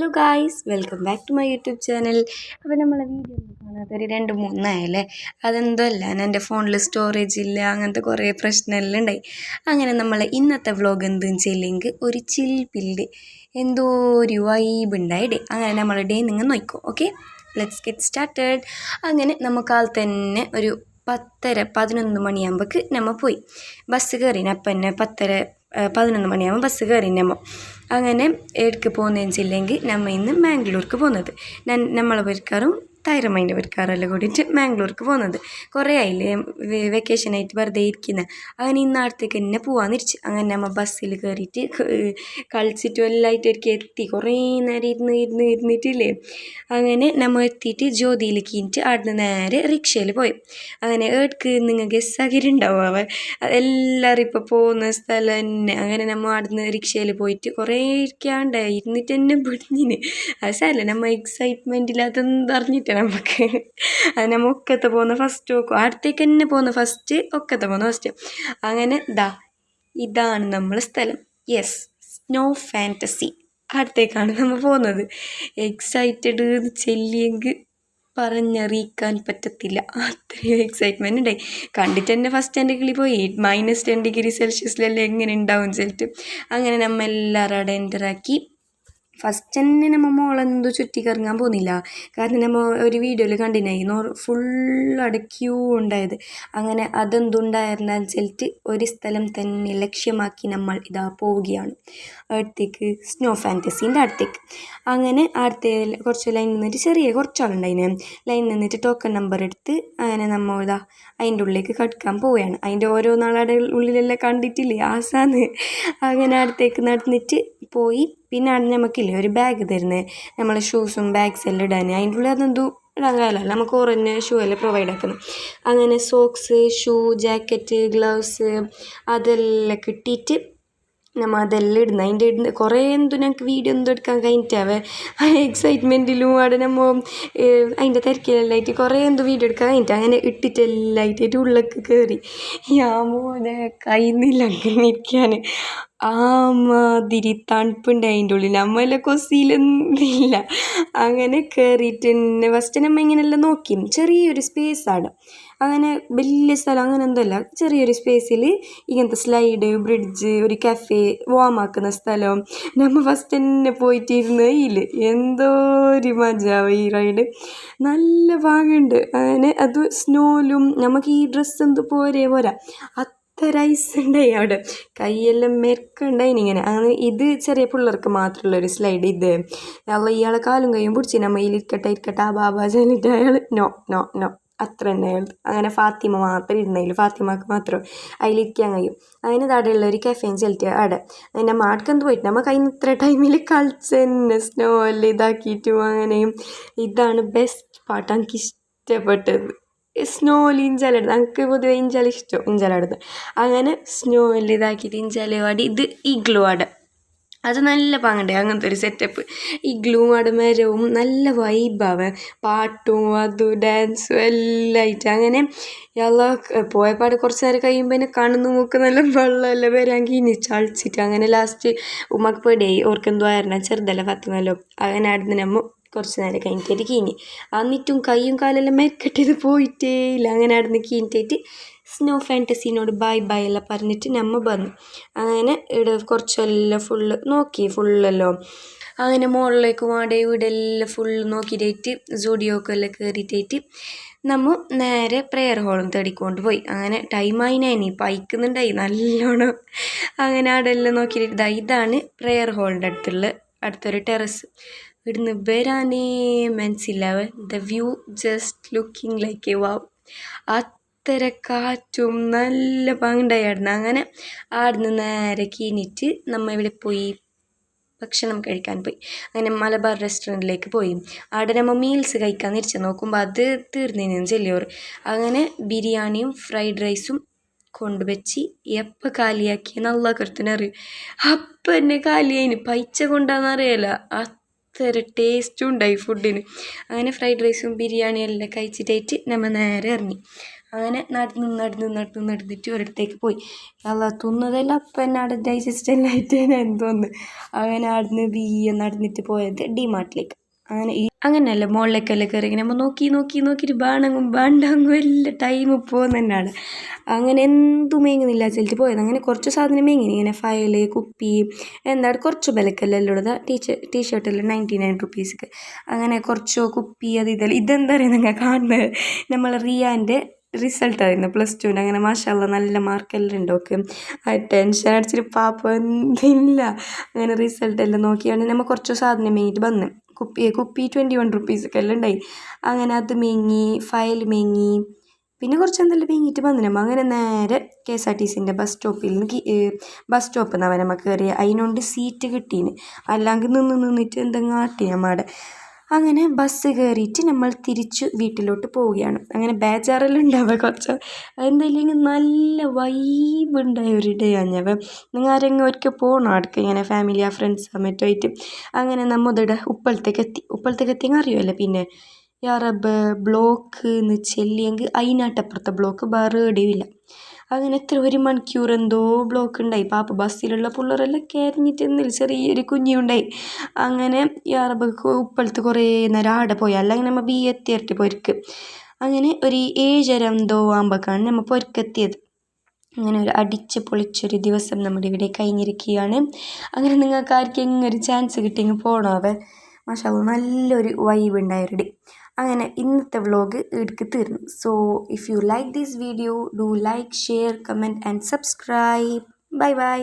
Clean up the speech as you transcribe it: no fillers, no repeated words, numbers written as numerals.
Hello guys, welcome back to my YouTube channel. അപ്പോൾ നമ്മളെ video കാണാത്തൊരു 2-3 ആയല്ലേ. അതെന്തോ അല്ല, എൻ്റെ ഫോണിൽ സ്റ്റോറേജ് ഇല്ല, അങ്ങനത്തെ കുറേ പ്രശ്നമെല്ലാം ഉണ്ടായി. അങ്ങനെ നമ്മളെ ഇന്നത്തെ വ്ളോഗ് എന്തെന്ന് വെച്ചില്ലെങ്കിൽ ഒരു ചിൽ പിൽഡ് എന്തോ ഒരു വൈബ് ഉണ്ടായിടേ. അങ്ങനെ നമ്മളെ ഡേ നിങ്ങൾ നോക്കോ. Okay, let's get started. അങ്ങനെ നമുക്ക് തന്നെ ഒരു 10:30-11 മണിയാകുമ്പോൾക്ക് നമ്മൾ പോയി ബസ് കയറി. അപ്പം തന്നെ 10:11 മണിയാകുമ്പോൾ ബസ് കയറി നമ്മൾ. അങ്ങനെ എവിടേക്ക് പോകുന്നതെന്ന് വെച്ചില്ലെങ്കിൽ നമ്മൾ ഇന്ന് മാംഗ്ലൂർക്ക് പോകുന്നത്. നമ്മളെ പേർക്കാരും തൈറമൈൻ്റെ പേർക്കാരെല്ലാം കൂടിയിട്ട് മാംഗ്ലൂർക്ക് പോകുന്നത്. കുറേ ആയില്ലേ വെക്കേഷനായിട്ട് വെറുതെ ഇരിക്കുന്നത്. അങ്ങനെ ഇന്നടുത്തേക്ക് തന്നെ പോകാമെന്നിരിച്ചു. അങ്ങനെ നമ്മൾ ബസ്സിൽ കയറിയിട്ട് കളിച്ചിട്ടും എല്ലായിട്ട് ഒരിക്കൽ എത്തി. കുറേ നേരം ഇരുന്നിട്ടില്ലേ. അങ്ങനെ നമ്മൾ എത്തിയിട്ട് ജ്യോതിയിലേക്ക് ഇന്നിട്ട് അവിടുന്ന് നേരെ റിക്ഷയിൽ പോയി. അങ്ങനെ എവിടേക്ക് നിങ്ങൾ ഗസ്സാക്കിയിട്ടുണ്ടാവും. എല്ലാവരും ഇപ്പോൾ പോകുന്ന സ്ഥലം തന്നെ. അങ്ങനെ നമ്മൾ അവിടുന്ന് റിക്ഷയിൽ പോയിട്ട് കുറേ ഇരിക്കാണ്ടായി, ഇരുന്നിട്ട് തന്നെ പിടിഞ്ഞിന്. അത് സാരമില്ല, നമ്മൾ എക്സൈറ്റ്മെൻറ്റിൽ അതെന്ത് അറിഞ്ഞിട്ട് നമുക്ക് അത് നമ്മൾ ഒക്കത്തെ പോകുന്ന ഫസ്റ്റ് നോക്കും. അടുത്തേക്ക് തന്നെ പോകുന്ന ഫസ്റ്റ്, ഒക്കത്തെ പോകുന്ന ഫസ്റ്റ്. അങ്ങനെ ഇതാണ് നമ്മളെ സ്ഥലം. Yes, snow fantasy. അടുത്തേക്കാണ് നമ്മൾ പോകുന്നത്. എക്സൈറ്റഡ് ചെല്ലിയെങ്കിൽ പറഞ്ഞറിയിക്കാൻ പറ്റത്തില്ല, അത്രയും എക്സൈറ്റ്മെൻറ്റ് ഉണ്ടായി. കണ്ടിട്ട് തന്നെ ഫസ്റ്റ് എൻ്റെ കിളി പോയി. -10 ഡിഗ്രി സെൽഷ്യസിലെല്ലാം എങ്ങനെ ഉണ്ടാവും ചെല്ലിട്ട്. അങ്ങനെ നമ്മൾ എല്ലാവരും അവിടെ എൻ്ററാക്കി. ഫസ്റ്റ് തന്നെ നമ്മൾ മോളെന്തോ ചുറ്റിക്കറങ്ങാൻ പോകുന്നില്ല. കാരണം നമ്മൾ ഒരു വീഡിയോയിൽ കണ്ടിനായിരുന്നു ഫുള്ളവിടെ ക്യൂ ഉണ്ടായത്. അങ്ങനെ അതെന്തുണ്ടായിരുന്നെന്ന് വെച്ചിട്ട് ഒരു സ്ഥലം തന്നെ ലക്ഷ്യമാക്കി നമ്മൾ പോവുകയാണ് അടുത്തേക്ക്, സ്നോ ഫാൻറ്റസീൻ്റെ അടുത്തേക്ക്. അങ്ങനെ അടുത്ത കുറച്ച് ലൈൻ നിന്നിട്ട് കുറച്ചാളുണ്ടായിന്. ലൈൻ നിന്നിട്ട് ടോക്കൺ നമ്പർ എടുത്ത് അങ്ങനെ നമ്മൾ അതിൻ്റെ ഉള്ളിലേക്ക് കടക്കാൻ പോവുകയാണ്. അതിൻ്റെ ഓരോ നാളുടെ ഉള്ളിലെല്ലാം കണ്ടിട്ടില്ലേ, ആസാന്ന്. അങ്ങനെ അടുത്തേക്ക് നടന്നിട്ട് പോയി. പിന്നെ അവിടെ നമുക്കില്ലേ ഒരു ബാഗ് തരുന്നത്, നമ്മളെ ഷൂസും ബാഗ്സ് എല്ലാം ഇടാൻ. അതിൻ്റെ ഉള്ളിൽ അതെന്തോ ഇടാൻ കാലമല്ല, നമുക്ക് ഓറന്നെ ഷൂ എല്ലാം പ്രൊവൈഡ് ആക്കുന്നത്. അങ്ങനെ സോക്സ്, ഷൂ, ജാക്കറ്റ്, ഗ്ലൗസ് അതെല്ലാം കിട്ടിയിട്ട് നമ്മൾ അതെല്ലാം ഇടുന്നത്. അതിൻ്റെ കുറേ ഞങ്ങൾക്ക് വീഡിയോ എടുക്കാൻ കഴിഞ്ഞിട്ടാവേ. ആ എക്സൈറ്റ്മെൻറ്റിലും അവിടെ നമ്മൾ അതിൻ്റെ തിരക്കിലെല്ലാമായിട്ട് കുറേ വീഡിയോ എടുക്കാൻ കഴിഞ്ഞിട്ട്. അങ്ങനെ ഇട്ടിട്ടെല്ലായിട്ട് ഉള്ളിലേക്ക് കയറി. മോനെ കഴിയുന്നില്ല അങ്ങനെ ഇരിക്കാൻ. മാതിരി തണുപ്പുണ്ട് അതിൻ്റെ ഉള്ളിൽ. നമ്മളെല്ലാം കൊസിയിലൊന്നുമില്ല. അങ്ങനെ കയറിയിട്ട് തന്നെ ഫസ്റ്റ് നമ്മൾ ഇങ്ങനെയെല്ലാം നോക്കി. ചെറിയൊരു സ്പേസാണ്, അങ്ങനെ വലിയ സ്ഥലം അങ്ങനെ എന്തല്ല, ചെറിയൊരു സ്പേസിൽ ഇങ്ങനത്തെ സ്ലൈഡ്, ബ്രിഡ്ജ്, ഒരു കഫേ, വാമാക്കുന്ന സ്ഥലം. നമ്മൾ ഫസ്റ്റ് തന്നെ പോയിട്ടിരുന്ന് എന്തോ ഒരു മജാവ്. ഈ റൈഡ് നല്ല ഭാഗമുണ്ട്. അങ്ങനെ അത് സ്നോയിലും നമുക്ക് ഈ ഡ്രസ്സ് എന്ത് പോരാ ഐസ് ഉണ്ടായി അവിടെ. കൈയെല്ലാം മെരുക്കുണ്ടായിന് ഇങ്ങനെ. അങ്ങനെ ഇത് ചെറിയ പിള്ളേർക്ക് മാത്രമുള്ളൊരു സ്ലൈഡ്. ഇത് ഇയാളെ കാലും കൈയും പിടിച്ച് നമ്മൾ ഇരിക്കട്ടെ ബാബാ ചെല്ലിട്ട് അയാൾ നോ അത്ര തന്നെ അയാൾ. അങ്ങനെ ഫാത്തിമ മാത്രം ഇരുന്നതിൽ, ഫാത്തിമക്ക് മാത്രം അതിലിരിക്കാൻ കഴിയും. അതിന് താടെയുള്ള ഒരു കഫേയും ചെല്ലിട്ട് അവിടെ അതിൻ്റെ മാട്ക്കെന്ത് പോയിട്ട് നമ്മൾ കഴിഞ്ഞ ഇത്ര ടൈമിൽ കളിച്ച് തന്നെ സ്നോ എല്ലാം ഇതാക്കിയിട്ടും. അങ്ങനെയും ഇതാണ് ബെസ്റ്റ് പാട്ട് എനിക്ക് ഇഷ്ടപ്പെട്ടത്. സ്നോയിൽ ഇഞ്ചലെടുത്ത്, എനിക്ക് പൊതുവെ ഇഞ്ചാലിഷ്ടം, ഇഞ്ചലെടുത്ത്. അങ്ങനെ സ്നോയിൽ ഇതാക്കിയിട്ട് ഇഞ്ചാല് പാടി. ഇത് ഇഗ്ലു ആടെ, അത് നല്ല പാങ്ങണ്ടേ അങ്ങനത്തെ ഒരു സെറ്റപ്പ്. ഇഗ്ലൂ ആടെ മരവും നല്ല വൈബാവൻ, പാട്ടും അതും ഡാൻസും എല്ലാം ആയിട്ട്. അങ്ങനെ പോയപാട് കുറച്ച് നേരം കഴിയുമ്പോൾ എന്നെ കണ്ണു മൂക്ക് നല്ല വെള്ളമെല്ലാം വരാൻ കീഞ്ഞ് ചളിച്ചിട്ട്. അങ്ങനെ ലാസ്റ്റ് ഉമ്മക്ക് പേടിയായി, ഓർക്കെന്തോ ആയിരുന്നു, ചെറുതല്ല ഫത്തുന്നല്ലോ. അങ്ങനെ അവിടുന്ന് നമ്മൾ കുറച്ച് നേരം കഴിഞ്ഞിട്ട് കീഞ്ഞ്. എന്നിട്ടും കൈയും കാലെല്ലാം മെരുക്കെട്ടിത് പോയിട്ടേ ഇല്ല. അങ്ങനെ അവിടുന്ന് കീഞ്ഞിട്ട് സ്നോ ഫാൻറ്റസീനോട് ബൈ എല്ലാം പറഞ്ഞിട്ട് നമ്മൾ വന്നു. അങ്ങനെ ഇവിടെ കുറച്ചെല്ലാം ഫുള്ള് നോക്കി, ഫുള്ളല്ലോ. അങ്ങനെ മുകളിലേക്കും അവിടെ ഇവിടെ എല്ലാം ഫുള്ള് നോക്കിയിട്ട് സൂഡിയോക്കെല്ലാം കയറിയിട്ട് നമ്മൾ നേരെ പ്രെയർ ഹോളും തേടിക്കൊണ്ട് പോയി. അങ്ങനെ ടൈമായിനി പൈക്കുന്നുണ്ടായി നല്ലോണം. അങ്ങനെ അവിടെ എല്ലാം നോക്കിയിട്ട് ഇതാണ് പ്രെയർ ഹോളിൻ്റെ അടുത്തൊരു ടെറസ്. ഇവിടുന്ന് വരാനേ മനസ്സിലാവേ. The view just looking like a wow. അത്ര കാറ്റും നല്ല പാങ്ങുണ്ടായിരുന്നു. അങ്ങനെ ആടുന്ന് നേരെ കീഞ്ഞിട്ട് നമ്മൾ ഇവിടെ പോയി ഭക്ഷണം കഴിക്കാൻ പോയി. അങ്ങനെ മലബാർ റെസ്റ്റോറൻറ്റിലേക്ക് പോയി. അവിടെ നമ്മൾ മീൽസ് കഴിക്കാൻ തിരിച്ച് നോക്കുമ്പോൾ അത് തീർന്നേനു ചെല്ലിയോറ്. അങ്ങനെ ബിരിയാണിയും ഫ്രൈഡ് റൈസും കൊണ്ടുവച്ച് എപ്പോൾ കാലിയാക്കിയെന്ന് അള്ളാഹ്ക്കടുത്തനറിയും. അപ്പം തന്നെ കാലിയായിന്, പൈച്ച കൊണ്ടാണെന്നറിയില്ല, അത്ര ടേസ്റ്റും ഉണ്ടായി ഫുഡിന്. അങ്ങനെ ഫ്രൈഡ് റൈസും ബിരിയാണിയും എല്ലാം കഴിച്ചിട്ടായിട്ട് നമ്മൾ നേരെ ഇറങ്ങി. അങ്ങനെ നടന്നിട്ട് ഒരിടത്തേക്ക് പോയി. അല്ല തിന്നതെല്ലാം അപ്പം തന്നെ അവിടെ ഡൈജസ്റ്റ് എല്ലാം ആയിട്ട് എന്തോന്ന്. അങ്ങനെ അവിടുന്ന് നടന്നിട്ട് പോയത് ഡിമാർട്ടിലേക്ക്. അങ്ങനെയല്ല മുകളിലേക്കെല്ലാം കയറി ഇങ്ങനെ നമ്മൾ നോക്കിയിട്ട് ബാണ്ടാങ്ങും എല്ലാം ടൈം പോകുന്ന തന്നെയാണ്. അങ്ങനെ എന്തും മേങ്ങുന്നില്ല ചെല്ലിട്ട് പോയത്. അങ്ങനെ കുറച്ച് സാധനം മേങ്ങിനി, ഇങ്ങനെ ഫയല്, കുപ്പി, എന്താണ് കുറച്ച് വിലക്കെല്ലാം ഉള്ളത്. ടീഷർട്ടെല്ലാം 99 റുപ്പീസ്ക്ക്. അങ്ങനെ കുറച്ച് കുപ്പി ഇതെല്ലാം. ഇതെന്താ പറയുക നിങ്ങൾ കാണുന്നത്, നമ്മൾ റിയാൻ്റെ റിസൾട്ട് ആയിരുന്നു +2. അങ്ങനെ മാഷാഅല്ലാ നല്ല മാർക്കെല്ലാം ഉണ്ട്. ഓക്കെ, ടെൻഷൻ അടിച്ചിട്ട് പാപ്പ എന്തില്ല. അങ്ങനെ റിസൾട്ടെല്ലാം നോക്കിയാണ് നമ്മൾ കുറച്ച് സാധനം മേങ്ങിയിട്ട് വന്ന്. കുപ്പി 21 റുപ്പീസൊക്കെ എല്ലാം ഉണ്ടായി. അങ്ങനെ അത് മേങ്ങി, ഫയൽ മേങ്ങി, പിന്നെ കുറച്ച് എന്തെല്ലാം മേങ്ങിയിട്ട് വന്നു നമ്മൾ. അങ്ങനെ നേരെ KSRTCൻ്റെ ബസ് സ്റ്റോപ്പിൽ നിന്നാണ് നമ്മൾ കയറിയ. അതിനോണ്ട് സീറ്റ് കിട്ടീന്, അല്ലെങ്കിൽ നിന്നിട്ട് എന്തെങ്കിലും ആട്ടി നമ്മടെ. അങ്ങനെ ബസ് കയറിയിട്ട് നമ്മൾ തിരിച്ച് വീട്ടിലോട്ട് പോവുകയാണ്. അങ്ങനെ ബേജാറെല്ലാം ഉണ്ടാവുക കുറച്ച്. എന്തായാലും നല്ല വൈബ് ഉണ്ടായ ഒരു ഡേ ആണ്. നിങ്ങൾ ആരെങ്കിലും ഒരിക്കൽ പോകണം അടുക്ക്, ഇങ്ങനെ ഫാമിലിയാ ഫ്രണ്ട്സാ മറ്റുമായിട്ട്. അങ്ങനെ നമ്മളുടെ ഉപ്പളത്തേക്ക് എത്തി അറിയുമല്ലോ. പിന്നെ റബ്ബ് ബ്ലോക്ക് എന്ന് ചെല്ലിയെങ്കിൽ അതിനാട്ടപ്പുറത്തെ ബ്ലോക്ക് വേറെ എവിടെയും ഇല്ല. അങ്ങനെ 1 മണിക്കൂർ എന്തോ ബ്ലോക്ക് ഉണ്ടായി. പാപ്പ ബസ്സിലുള്ള പിള്ളേരെല്ലാം കരഞ്ഞിട്ട് എന്നില്ല, ചെറിയൊരു കുഞ്ഞുണ്ടായി. അങ്ങനെ ഉപ്പളത്ത് കുറേ നേരം ആടെ പോയി, അല്ലെങ്കിൽ നമ്മൾ എത്തിയിട്ട് പൊരിക്ക്. അങ്ങനെ ഒരു 7:30 എന്തോ ആകുമ്പോഴേക്കാണ് നമ്മൾ പൊരിക്കെത്തിയത്. അങ്ങനെ ഒരു അടിച്ച് പൊളിച്ചൊരു ദിവസം നമ്മുടെ ഇവിടെ കഴിഞ്ഞിരിക്കുകയാണ്. അങ്ങനെ നിങ്ങൾക്ക് ആർക്കെങ്കിലും ഒരു ചാൻസ് കിട്ടിയെങ്കിൽ പോകണോ. മാഷാഅല്ലാ നല്ലൊരു വൈബ് ഉണ്ടായൊരു ഡേ. അങ്ങനെ ഇന്നത്തെ വ്ളോഗ് ഇവിടേക്ക് തീർന്നു. So if you like this video, do like, share, comment and subscribe. By.